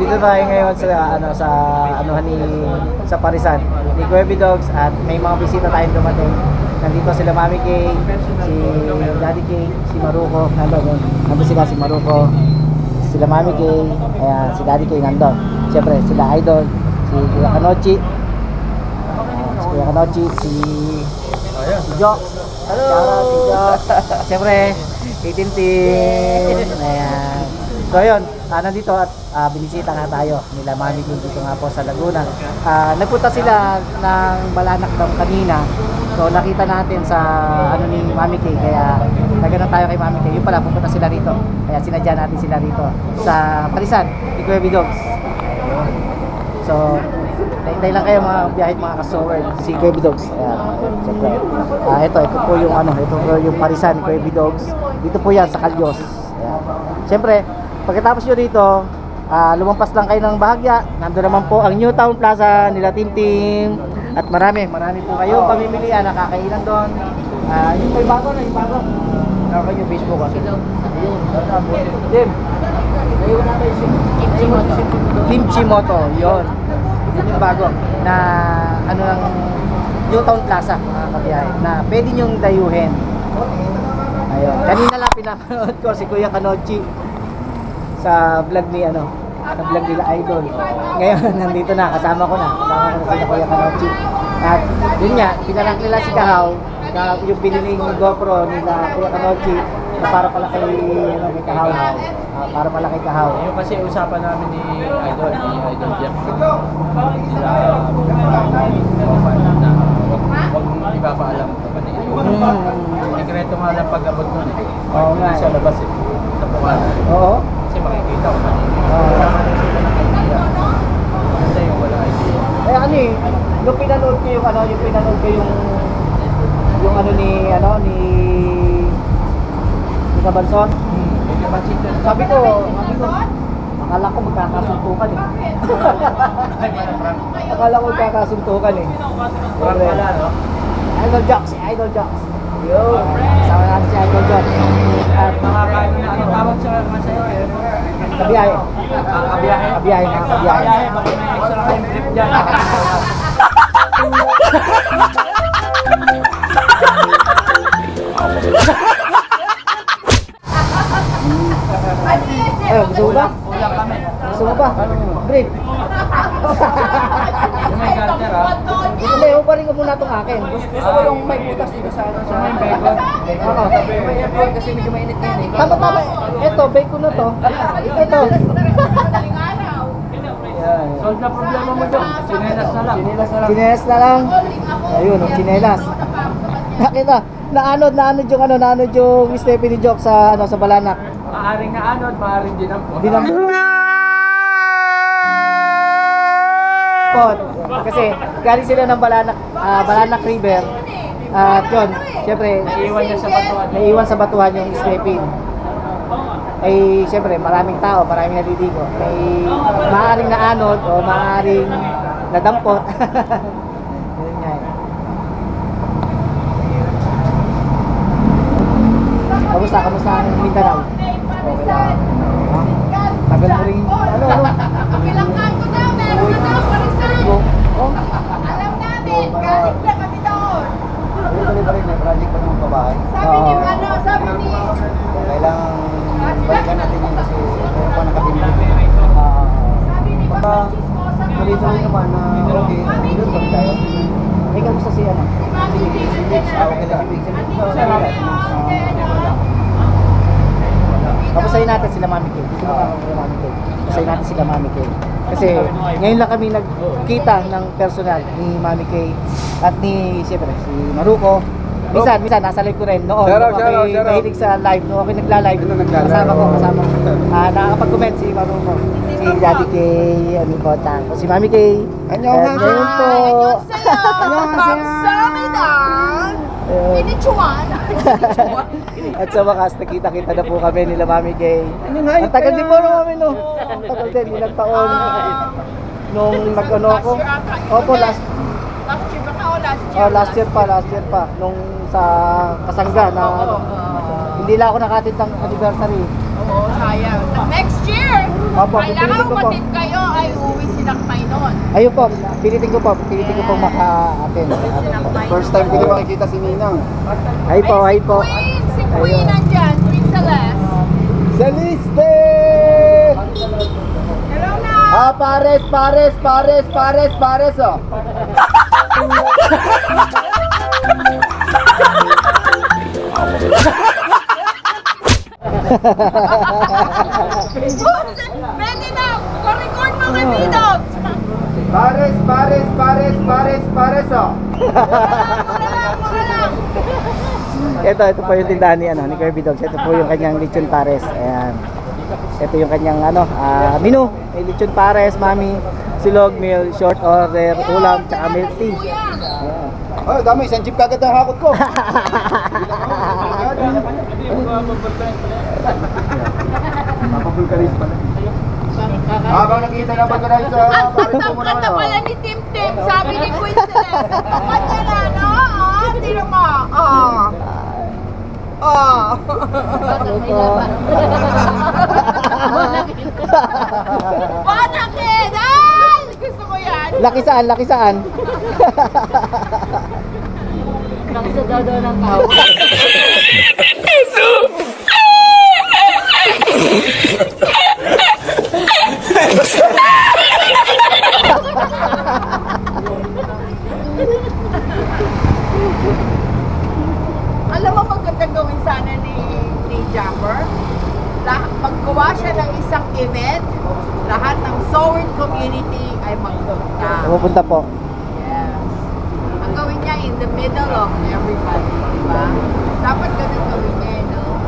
dito tayo ngayon sa sa Parisan ni Kuwebe Dogs at may mga bisita tayong dumating. Nandito sila Mami Kay, si Daddy Kay, si Maruko, nandun sila si Maruko, sila Mami Kay, ayan, si Daddy Kay nandun. Siyempre sila Idol, si Kuya Kanochi, si Jock, si Jock, siyempre kay Tintin, ayan. So yun, nandito at binisita nga tayo nila Mami Kay dito nga po sa Laguna. Nagpunta sila ng Balanak Dam kanina. So nakita natin sa ni Mami Kay, kaya nagano tayo kay Mami Kay. Yung pala pupunta sila rito. Kaya sinadya natin sila rito sa Parisan ni Kuwebe Dogs. So hintay lang kayo mga biyahe mga ka-sower si Kuwebe Dogs. Ito po yung ito po yung Parisan ni Kuwebe Dogs. Dito po yan sa Calyos. Siyempre, pagkatapos nyo dito, lumampas lang kayo ng bahagya. Nandun naman po ang New Town Plaza nila Tintin. At marami po kayo pamimilian, nakakainan doon. Yung may bago na, yung bago. Nakaka yung Facebook kasi. Dim. Kimchi Moto, yun. Yun yung bago. Na ng New Town Plaza, mga kabiyahe. Na pwede nyong dayuhin. Ayun. Kanina lang pinapanood ko si Kuya Kanochi sa vlog ni sa vlog nila Idol. Ngayon nandito na, kasama ko na si Kuya Kanochi. At yun nga, pinarank nila si Kahaw, yung biniling GoPro nila Kuya Kanochi na para pala kay Kahaw. Para pala kay Kahaw. Yung kasi usapan namin ni Idol Jeff. Huwag ipapaalam kapatid. Sikreto nga lang pag-abot nun eh. Oo nga. Sa labas eh. Sa pukanan. Oo. Kasi makikita ko kanina. Kasi yung wala idea. Yung pinanood ko yung ni Kabanson. Sabi ko, akala ko magkakasuntukan eh. Akala ko magkakasuntukan eh. Parang wala, no? Idol Jocks. Yun. Kasama natin si Idol Jocks. At Makakain na ano tawag sa masayo eh. kabiyahe. Kabiyahe. Bakit may extra kayong grip dyan? Gusto mo ba? Kulang kami. Gusto mo ba? Brief. Yung may garter ha. Hindi, uparin ko muna itong akin. Gusto ko yung may butas dito sa May bacon. Oo. may aircon kasi medyo mainit ngayon eh. Tama. Ito, bacon na to. Ito. Solve na problema mo dyan. Sinelas na lang. Chinelas na lang. Ayun, chinelas. Nakita, naanod yung Stephanie Joke sa sa Balanak. Maaring na anod, maaring dinampot. Kasi galing sila ng Balanak River. At yun, syempre, naiiwan sa batuhan yung Stephanie. Ay syempre, maraming tao, maraming naliligo. May maaaring naanod o maaaring nadampot. Yun nga eh. Kamusta ang Mindanao? Okay lang. Tagal mo rin, Kabilangkan ko na, meron na daw, Parisan. Oh? Alam namin, galing na kami doon. Tuloy pa rin, may project pa naman pabahay. Sabi ni Kailangan balikan natin yun kasi meron pa nakabinili. sabi ni Chismosa na Malito rin naman na okay, doon kami tayo. May kamusta si Okay lang, ibig sabihin. Kamustahin natin sila Mami Kay. Kamustahin natin sila Mami Kay. Kasi ngayon lang kami nagkita ng personal ni Mami Kay at ni siyempre si Maruko. Minsan nasa live ko rin noon. Shoutout, Ako shoutout. mahilig sa live. Noong ako nagla-live, kasama ko. Nakakapag-comment si Maruko. Si Daddy Kay, Kotang. Si Mami Kay. Annyeonghaseyo. Ayun po. 감사합니다. Inichuan. At sa wakas, nakita-kita na po kami nila Mami Kay. Ang tagal din po namin, no? Ang tagal din, ilang taon. Nung nag-ano ako. Opo, last year pa. Nung sa Kasangga na hindi lang ako nakatid ng anniversary. Oo, sayang. Next year! Opo, Kailangan pipilitin ko po. umatid kayo ay uwi sinakmay nun. Ayun po, pilitin ko po maka-attend. First time ko din makikita si Ninang. Ay po, ay po. Queen, si Queen nandyan, Queen Celeste. Saliste! Hello na! Ah, pares, oh. Ready na! Record mo kay Bidog! Pares, oh. Mura lang! Ito po yung tindahan ni, ni Kirby Dogs. Ito po yung kanyang lechon pares. Ayan. Ito yung kanyang menu. May lechon pares, mami, silog, meal, short order, ulam, tsaka milk tea. Ayan. Oh, dami, isang jeep kagad ang hakot ko. Papabulkanis pala. Habang nakita na pagkaray sa Ang pares ko muna tampad na pala ni Tim Tim, sabi ni Queen Celeste. Ang tampad niya na, no? Tino mo. Panakit! Ay! Gusto ko yan! Laki saan? Laki saan? Laki sa dado ng tao. Alam mo magandang gawin sana ni Jumper? Paggawa siya ng isang event, lahat ng Soward community ay magpunta. Pupunta po. Yes. Ang gawin niya in the middle of everybody, di ba? Dapat ganun gawin niya, no?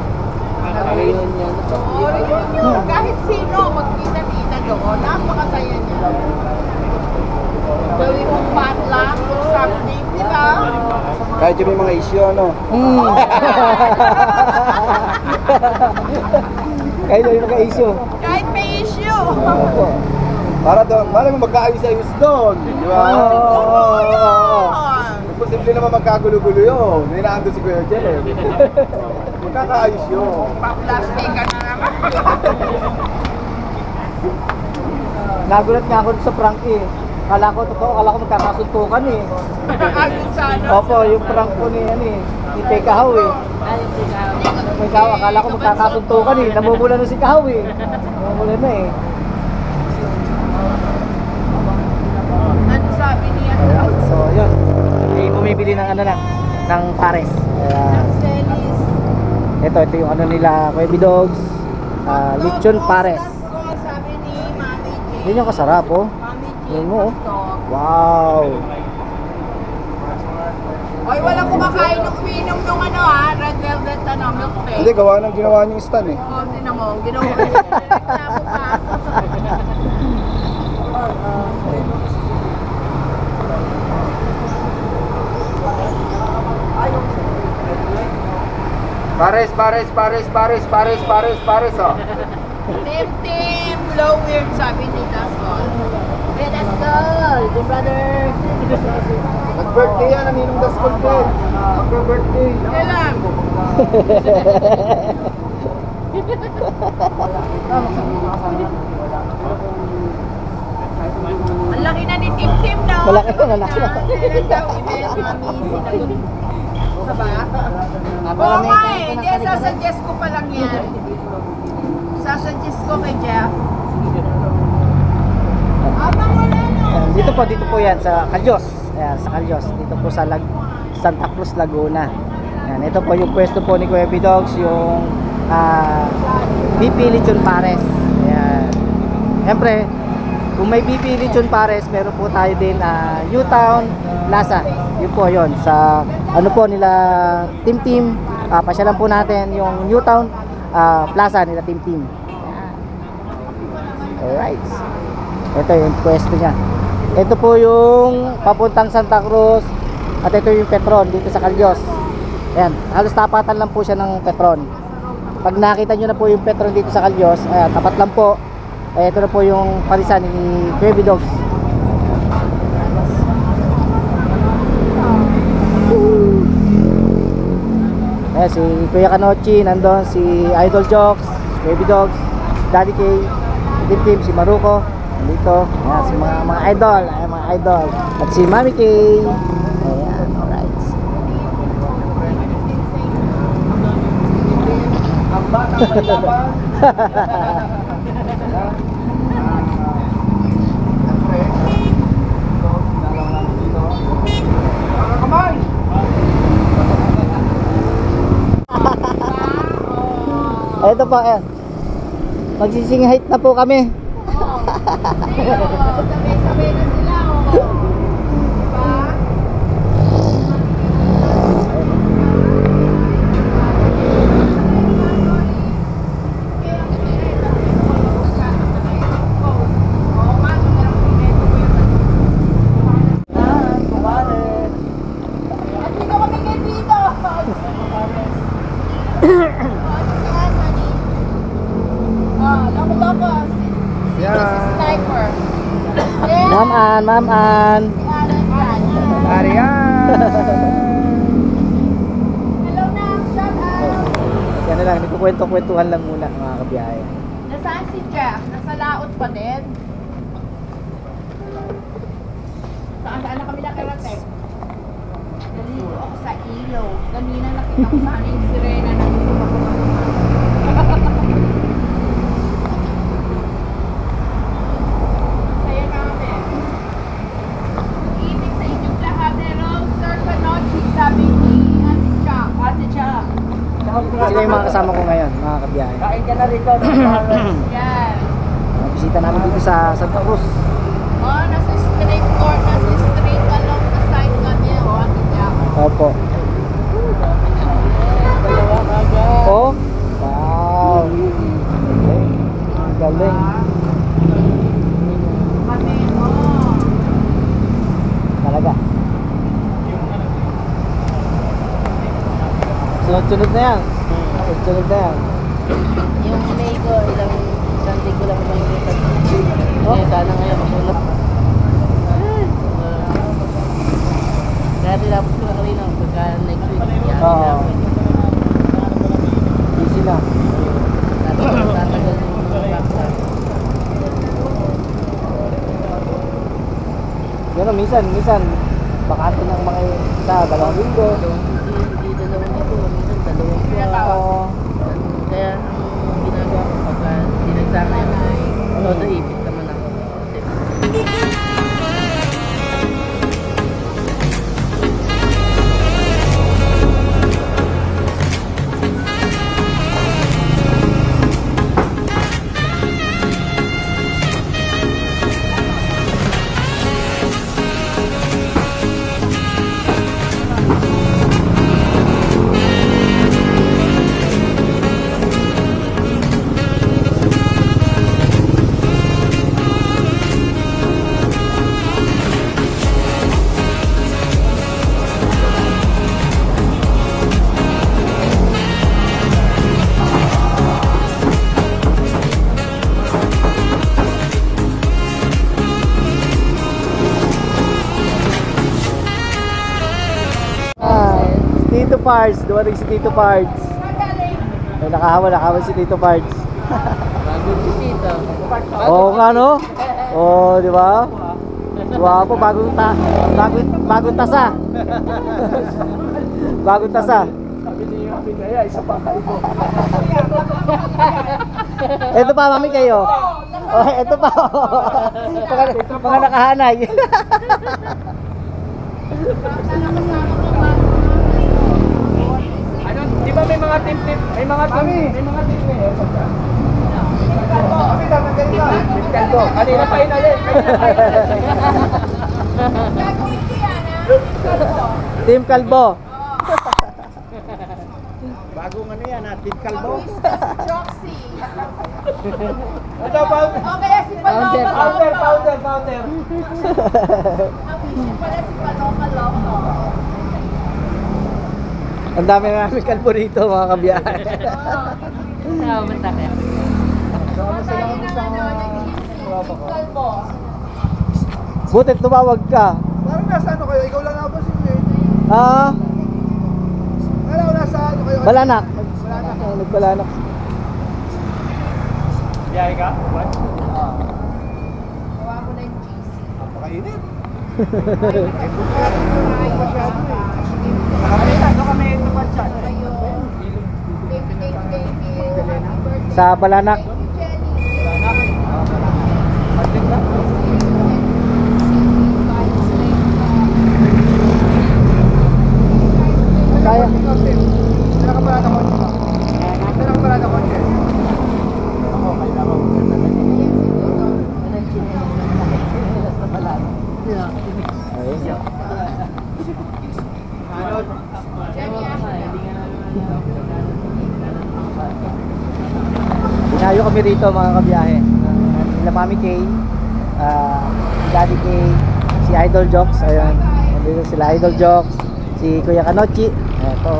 Reunion. Oo, reunion. Kahit sino magkita-kita doon, napakasaya niya. Gawin mong potluck or something, di ba? Kahit yung may mga issue, ano? Kayo yung mga-issue. Kahit may issue. Para mo magkaayos-ayos doon. Di ba? Posible naman magkagulo-gulo yun. May naando si Kuya Jeff. Magkakaayos yun. Pa-plastic ka na naman. Nagulat nga ako sa prank eh. Kala ko magkakasuntukan eh. Ayun sana. Opo, yung prank ko ni Tekahaw eh. Tekahaw, akala ko magkakasuntukan eh. Namumula na si Kahaw eh. Namumula na eh. Ano sabi niya? Alright, so yun. Ay bumibili ng ng pares. Celis. Ito yung nila, Kuya Dogs. Lechon pares. Sabi ni Mami G. Yun yung kasarap oh. Mami G. Yun mo oh. Dog. Wow. Oy, walang kumakain nung umiinom nung red velvet milk tea. Hindi, ginawa niyong stand eh. Oh, tinan mo, ginawa ko yung reklamo pa. Pares, oh. Tim, low weird, sabi ni Dasol. Hey, Dasol, good brother. Nag-birthday yan, ang Ninong Daskol din. Happy birthday. Kailan? Ang laki na ni Tim, no? Malaki na, malaki na. Kailan daw event, Mami, sinagot. Diba? Oo nga eh, hindi, sasuggest ko pa lang yan. Sasuggest ko kay Jeff. Abang wala no? Dito po yan sa Calyos. Ayan, sa Calyos. Dito po sa Santa Cruz, Laguna. Ayan, ito po yung pwesto po ni Kuya Dogs, yung BP Lechon Pares. Ayan. Siyempre, kung may BP Lechon Pares, meron po tayo din Newtown Plaza. Yun po yun. Sa po nila Team. Pasyalan po natin yung Newtown Plaza nila Team. Ayan. Alright. Ito yung pwesto niya. Ito po yung papuntang Santa Cruz. At ito yung Petron dito sa Calyos. Ayan, halos tapatan lang po siya ng Petron. Pag nakita nyo na po yung Petron dito sa Calyos, ayan, tapat lang po. Ito na po yung palisan ni Kirby Dogs. Ayan, si Kuya Kanochi nandun, si Idol Jokes, Kirby Dogs, Daddy K, Tim, si Maruko, dito. Ayan, si mga idol, ayan, mga idol. At si Mami Kay. Ayan, alright. Ang batang paglaban. Kamay! Ito po, ayan. Magsising height na po kami. Sabay-sabay na sila, oh. Diba? At dito kami kayo dito. Loko-loko. Yeah. Si Sniper. Ma'am Ann, Ma'am Ann. Si Alan yan. Arian! Hello na, shout out. Yan na lang, nagkukwento-kwentuhan lang muna mga kabiyahe. Nasaan si Jeff? Nasa laot pa din? Saan na kami nakarating? Naligo ako sa ilaw. Kanina nakita ko sana yung sirena na gusto ko. Saya namin. Ibig sa inyong lahat, hello, Sir Panochi, sabi ni Ate Cha. Ate Cha. Sila yung mga kasama ko ngayon, mga kabiyahe. Kain ka na rito. Yan. Bisita namin dito sa Santa Cruz. Oh, nasa straight court, nasa straight along the side kami, oh, Ate Cha. Opo. Oh, wow. Ang galing. Kami, oh. Talaga. Sunod-sunod na yan. Sunod-sunod na yan. Yung May ko, isang linggo lang naman yung isa. Oh. Sana ngayon masulap. Kaya tinapos ko na kanina pagka next week. Oo. Easy na. Tatagal yung mga kapsa. Pero minsan, bakante ng mga isa, 2 linggo. Hindi dalawang linggo, minsan dalawang buwan. Oo. Kaya ang ginagawa ko pagka hindi nagsama yun, todo ipit naman ako. Tito Pards, dumating si Tito Pards. Ay, nakahawa si Tito Pards. Bago dito. Oo nga no? Oo, di ba? Guwapo, bagong tasa. Bagong tasa. Sabi niyo yung amin kaya, isa pa kayo. Ito pa, mami kayo. Oh, ito pa. Mga nakahanay. Ano, di ba may mga team, may mga team, may mga team ngayon? Kami tatanggalin ka. Kanina pa inalit. Gagawin ko yan, ha? Team Kalbo. Bagong ano yan, Team Kalbo. Pag-wish ka si Joxy. Ito pa. O kaya si Paloma Loco. Founder. Ang pala si Paloma Loco. Ang dami na namin kalbo rito, mga kabiyahe. Salamat na kaya. Tayo ng ano, nag-isip kalbo. Butit tumawag ka. Parang nasa ano kayo? Ikaw lang ako si Jay. Ah, Alam ko nasa ano kayo? Balanak. Balanak. Nagbalanak. Biyahe ka? What? Sa Balanak. Kaya. Dinayo kami rito mga kabiyahe. Nila Mami Kay, Daddy Kay, si Idol Jokes, ayun. Nandito sila Idol Jokes, si Kuya Kanochi. Ito.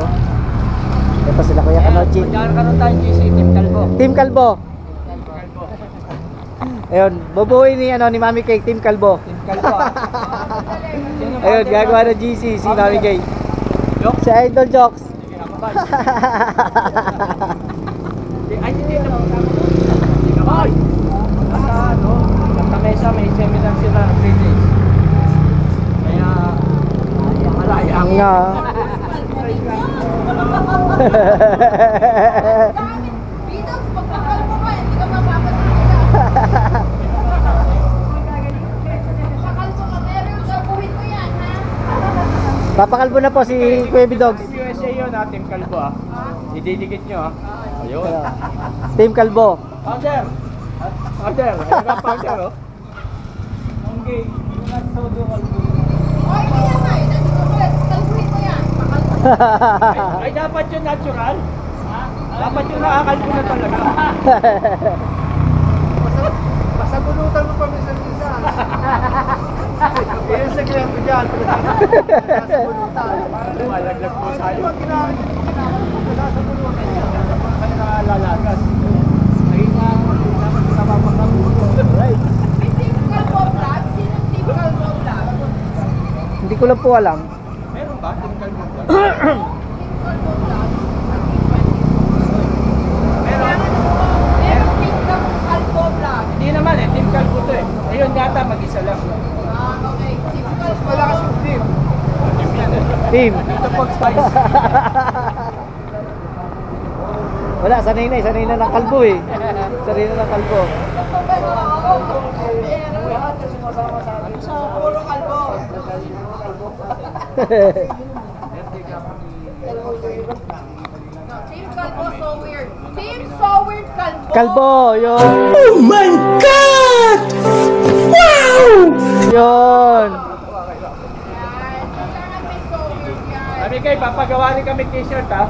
Ito sila Kuya Kanochi. Karoon tayo si Team Kalbo. Team Kalbo. Ayun, bubuhay ni ano ni Mami Kay, Team Kalbo. Team Kalbo. Ayun, gagawa ng GC si Mami Kay. Si Idol Jokes. Ay, hindi na po kami. Hoy! Nasa ano, sa mesa may seminar sila 3 days. Kaya, malaya Ang nga. Bidogs, pagpakal mo ka, hindi ka mapapasalita. Pakal mo ka, meron ka, buhin mo yan, ha? Papakalbo na po si Kuya Bidogs. USA yun ha, Team Kalbo ha. Ididikit nyo ha. Ayun. Team Kalbo. Powder! Powder! Ayun ka powder oh. Okay. O, hindi yan, ha? Nandito ko ulit, kalbuhin mo yan. Pakal mo. Ay, dapat yun natural. Dapat yun nakakalbo na talaga. Pasabunutan mo pa minsan-minsan. Yung secret ko dyan. Pasabunutan. Malaglag po sa'yo. Ano ang ginamit? Pasabunutan niya. Kaya nakalalagas. Ayun nga, dapat pinapapakabuto. Right. May Team Kalbo Vlog? Sinong Team Kalbo Vlog? Hindi ko lang po alam. Meron ba? Team Kalbo ba? Team Kalbo Vlog? Meron. Meron Team Kalbo Vlog. Hindi naman eh, Team Kalbo to eh. Ayun yata mag-isa lang. Okay, Team Kalbo Malakas yung team. Team yan eh. Team. Ito pag spice. Wala, sanay na ng kalbo eh. Sanay na ng kalbo. Puro kalbo. Team Kalbo so weird. Team so weird Kalbo. Kalbo, yun. Oh my God! Wow! Yun. Yan. Kailangan may so weird yan. Kami kayo, papagawa rin kami t-shirt ha.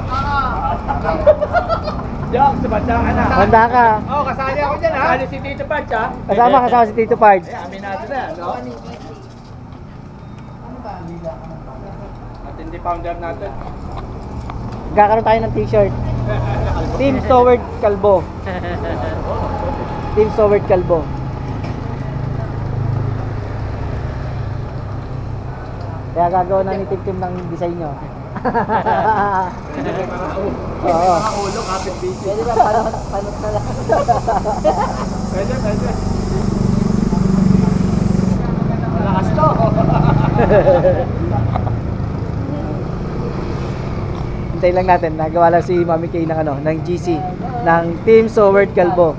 Diyak, sabanda ka na. Handa ka. Oo, kasali ako dyan ha. Kasali si Tito Patch ha. Kasama si Tito Pards. Eh, aminado na yan, no? At hindi founder natin. Magkakaroon tayo ng t-shirt. Team Soward Kalbo. Team Soward Kalbo. Kaya gagawa na ni Tim ng design nyo. Oo. Mga ulo, kapit busy. Pwede ba panot na lang? Pwede, pwede. Malakas to. Hintayin lang natin. Nagawa lang si Mami Kay ng ano, ng GC ng Team Soward Kalbo.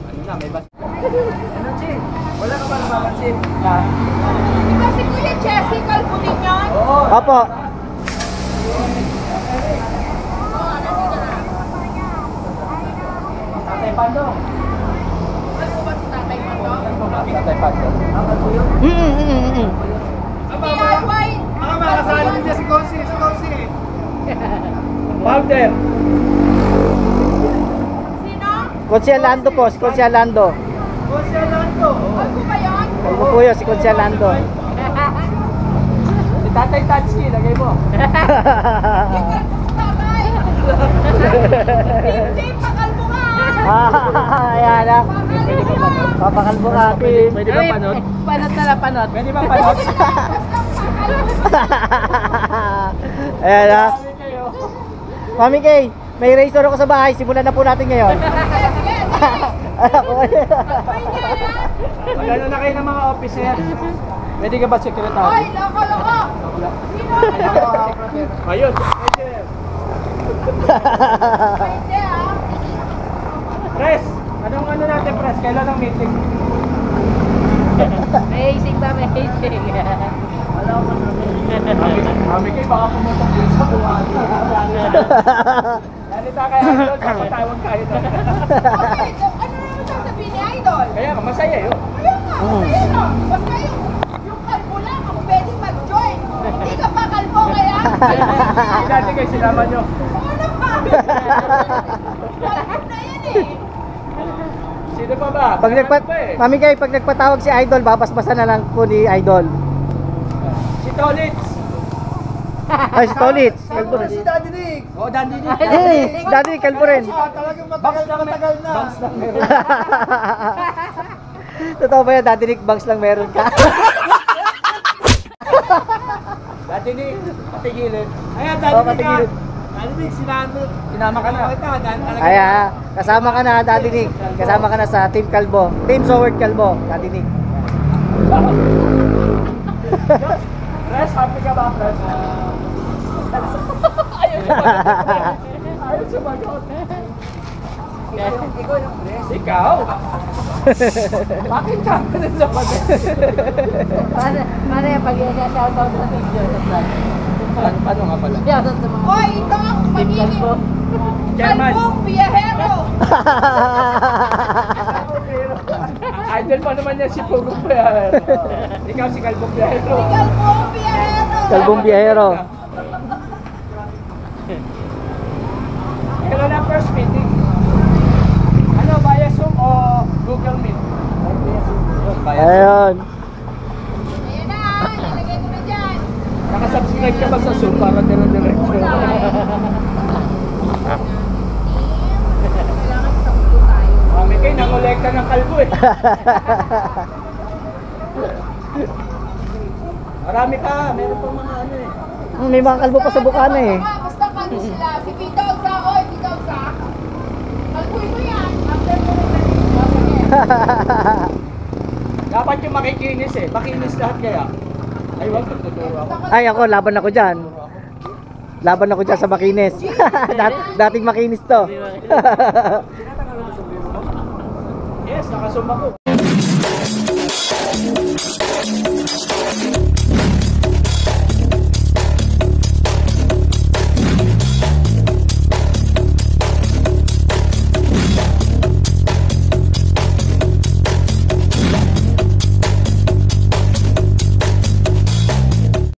Ano na, may bas... Ano, Chin? Wala ka ba napapansin? Di ba si Kuya Jessie Kalbo din yan? Oo. Opo. Tatay Pando. Ano ba si Tatay Pando? Tatay Pando. DIY! Baka makasali niya si Konsi. Si Konsi. Powder. Sino? Konsi Alando po, si Konsi Alando. Konsi Alando. Kalbo ba yan? Kalbo po yun, si Konsi Alando. Si Tatay Tatski, lagay mo. Kalbo si Tatay! Team, pakalbo ka! Ayan na. Pakalbo ka! Papakalbo ka, Team. Pwede ba panot? Panot na lang, panot. Pwede ba panot? Basta pakalbo. Ayan na. Mami Kay, may razor ako sa bahay. Simulan na po natin ngayon. Sige, sige. Ako Ay, niya yan. Pag ano na kayo ng mga officer, pwede ka ba Hoy, secretary? loko-loko. Sino? Ayun. Pwede ah. Press! Anong ano natin, press? Kailan ang meeting? Amazing ba, amazing. Kami kayo, baka pumunta dito sa buwan. Salita kayo, Idol, papatawag kayo doon. Okay, so, ano naman sasabihin ni Idol? Kaya nga, masaya yun. Kaya nga, masaya no. Basta yung kalbo lang ang pwede mag-join. Hindi ka pa kalbo kaya? Dati kayo sinama nyo. Ano pa? Kalbo na yan eh. Sino pa ba? Pag Meron pa eh. Mami Kay, pag nagpatawag si Idol, babasbasan na lang po ni Idol. Si Tolitz. Ay, si Tolitz. Kalbo na si Daddy Nick. Oo, Dandy din. Eh, dati kalbo rin. Talagang matagal na Bangs lang meron. Totoo ba yan, Daddy Nick, bangs lang meron ka? Dati ni, patigilin. Ayan, Oo, Dati ni ka. patigilin. Dati ni, sinama ka na. Ay, kasama ka na, Daddy Nick. Kasama ka na sa Team Kalbo. Team Soward Kalbo, Daddy Nick. Press, happy ka ba, Press? Ayaw sumagot. Ikaw yung Press. Ikaw? Bakit ka ganun sa pag- Paano yung pag-shoutout sa video sa vlog? Paano nga pala? Shoutout sa mga Hoy, ito ang magiging Chairman. kalbong biyahero. Idol pa naman yan si Pugong Biyahero. Ikaw si Kalbong Biyahero. Kalbong biyahero. Kalbong biyahero. Kailan ang first meeting? Ano, via Zoom o Google Meet? Ayun. Ayan na, nilagay ko na dyan. Nakasubscribe ka ba sa Zoom para dire-diretso? Kailangan sa ulo tayo. Kami kayo nangolekta ng kalbo eh. Marami pa, meron pa mga ano eh. May mga kalbo pa sa bukana eh. Basta kalbo sila. Si Tito Ogsa, oy, Tito Ogsa. Kalbuin mo yan. After mo rin Dapat yung makikinis eh. Makinis lahat kaya. Ay, wag tuturo ako. Ay, ako, laban ako dyan. Laban ako dyan sa makinis. Dating makinis to. Yes, nakasuma ko.